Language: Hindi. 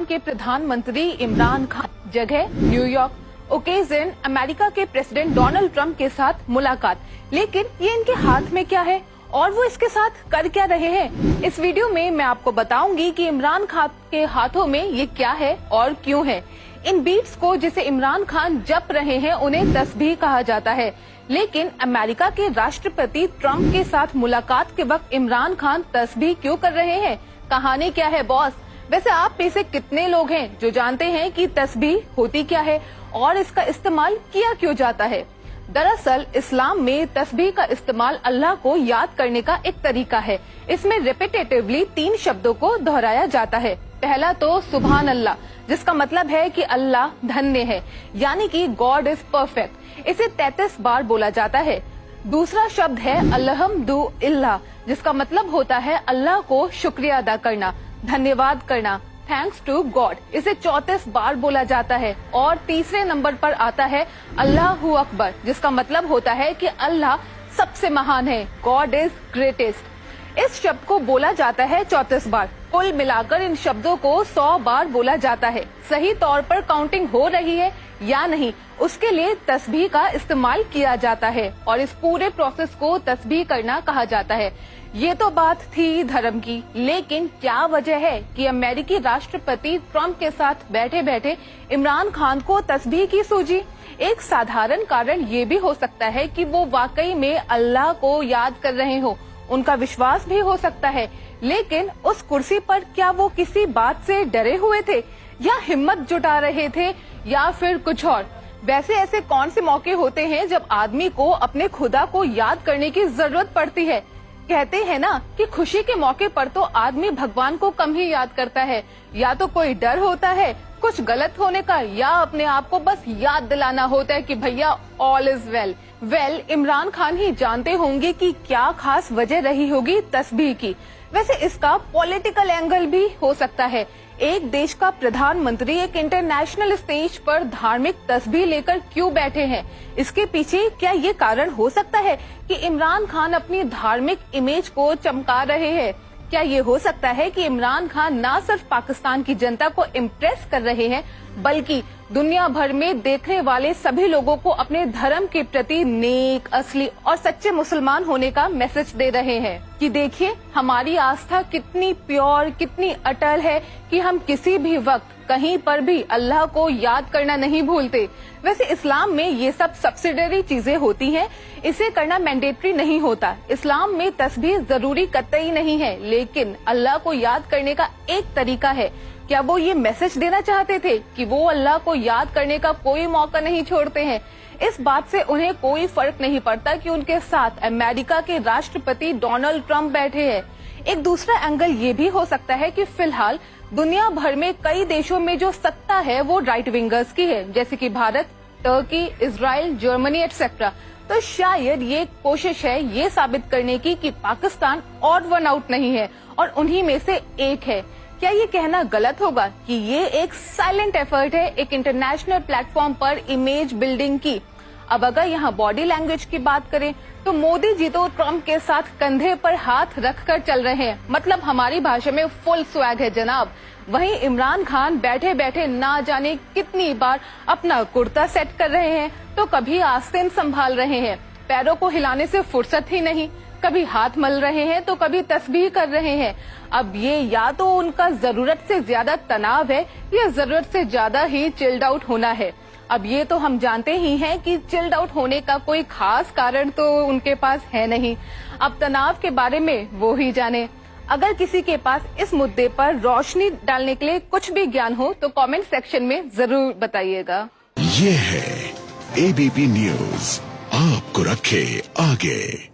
के प्रधानमंत्री इमरान खान जगह न्यूयॉर्क, ओकेजन अमेरिका के प्रेसिडेंट डोनाल्ड ट्रंप के साथ मुलाकात। लेकिन ये इनके हाथ में क्या है और वो इसके साथ कर क्या रहे हैं? इस वीडियो में मैं आपको बताऊंगी कि इमरान खान के हाथों में ये क्या है और क्यों है। इन बीट्स को जिसे इमरान खान जप रहे हैं उन्हें तस्बीह कहा जाता है। लेकिन अमेरिका के राष्ट्रपति ट्रंप के साथ मुलाकात के वक्त इमरान खान तस्बीह क्यों कर रहे हैं? कहानी क्या है बॉस? वैसे आप में से कितने लोग हैं जो जानते हैं कि तस्बीह होती क्या है और इसका इस्तेमाल किया क्यों जाता है? दरअसल इस्लाम में तस्बीह का इस्तेमाल अल्लाह को याद करने का एक तरीका है। इसमें रिपीटेटिवली 3 शब्दों को दोहराया जाता है। पहला तो सुभान अल्लाह, जिसका मतलब है कि अल्लाह धन्य है, यानी कि गॉड इज परफेक्ट। इसे 33 बार बोला जाता है। दूसरा शब्द है अल्हम्दुलिल्लाह, जिसका मतलब होता है अल्लाह को शुक्रिया अदा करना, धन्यवाद करना, थैंक्स टू गॉड। इसे 34 बार बोला जाता है। और तीसरे नंबर पर आता है अल्लाहू अकबर, जिसका मतलब होता है कि अल्लाह सबसे महान है, गॉड इज ग्रेटेस्ट। इस शब्द को बोला जाता है 34 बार। कुल मिलाकर इन शब्दों को 100 बार बोला जाता है। सही तौर पर काउंटिंग हो रही है या नहीं, उसके लिए तस्बीह का इस्तेमाल किया जाता है और इस पूरे प्रोसेस को तस्बीह करना कहा जाता है। ये तो बात थी धर्म की, लेकिन क्या वजह है कि अमेरिकी राष्ट्रपति ट्रंप के साथ बैठे बैठे इमरान खान को तस्बीह की सूझी? एक साधारण कारण ये भी हो सकता है कि वो वाकई में अल्लाह को याद कर रहे हो, उनका विश्वास भी हो सकता है। लेकिन उस कुर्सी पर क्या वो किसी बात से डरे हुए थे या हिम्मत जुटा रहे थे या फिर कुछ और? वैसे ऐसे कौन से मौके होते हैं जब आदमी को अपने खुदा को याद करने की जरूरत पड़ती है? कहते हैं ना कि खुशी के मौके पर तो आदमी भगवान को कम ही याद करता है। या तो कोई डर होता है कुछ गलत होने का, या अपने आप को बस याद दिलाना होता है कि भैया all is well. Imran Khan ही जानते होंगे कि क्या खास वजह रही होगी तस्बीह की। वैसे इसका पॉलिटिकल एंगल भी हो सकता है। एक देश का प्रधानमंत्री एक इंटरनेशनल स्टेज पर धार्मिक तस्बीह लेकर क्यों बैठे हैं? इसके पीछे क्या ये कारण हो सकता है कि इमरान खान अपनी धार्मिक इमेज को चमका रहे हैं? क्या ये हो सकता है कि इमरान खान न सिर्फ पाकिस्तान की जनता को इम्प्रेस कर रहे हैं, बल्कि दुनिया भर में देखने वाले सभी लोगों को अपने धर्म के प्रति नेक, असली और सच्चे मुसलमान होने का मैसेज दे रहे हैं कि देखिए हमारी आस्था कितनी प्योर, कितनी अटल है कि हम किसी भी वक्त कहीं पर भी अल्लाह को याद करना नहीं भूलते। वैसे इस्लाम में ये सब सब्सिडरी चीजें होती हैं, इसे करना मैंडेटरी नहीं होता। इस्लाम में तस्बीह जरूरी कतई नहीं है, लेकिन अल्लाह को याद करने का एक तरीका है। क्या वो ये मैसेज देना चाहते थे कि वो अल्लाह को याद करने का कोई मौका नहीं छोड़ते हैं? इस बात से उन्हें कोई फर्क नहीं पड़ता कि उनके साथ अमेरिका के राष्ट्रपति डोनाल्ड ट्रंप बैठे हैं। एक दूसरा एंगल ये भी हो सकता है कि फिलहाल दुनिया भर में कई देशों में जो सत्ता है वो राइट विंगर्स की है, जैसे कि Bharat, Turkey, Israel, Germany etcetera. तो शायद ये कोशिश है ये साबित करने की कि पाकिस्तान ऑड वन आउट नहीं है और उन्हीं में से एक है। क्या ये कहना गलत होगा कि ये एक साइलेंट एफर्ट है एक इंटरनेशनल प्लेटफॉर्म पर इमेज बिल्डिंग की? अब अगर यहाँ बॉडी लैंग्वेज की बात करें तो मोदी जी तो ट्रंप के साथ कंधे पर हाथ रखकर चल रहे हैं, मतलब हमारी भाषा में फुल स्वैग है जनाब। वहीं इमरान खान बैठे बैठे ना जाने कितनी बार अपना कुर्ता सेट कर रहे हैं, तो कभी आस्तीन संभाल रहे हैं, पैरों को हिलाने से फुर्सत ही नहीं, कभी हाथ मल रहे हैं तो कभी तस्बीह कर रहे हैं। अब ये या तो उनका जरूरत से ज्यादा तनाव है या जरूरत से ज्यादा ही चिल्ड आउट होना है। अब ये तो हम जानते ही हैं कि चिल्ड आउट होने का कोई खास कारण तो उनके पास है नहीं। अब तनाव के बारे में वो ही जाने। अगर किसी के पास इस मुद्दे पर रोशनी डालने के लिए कुछ भी ज्ञान हो तो कमेंट सेक्शन में जरूर बताइएगा। ये है एबीपी न्यूज, आपको रखे आगे।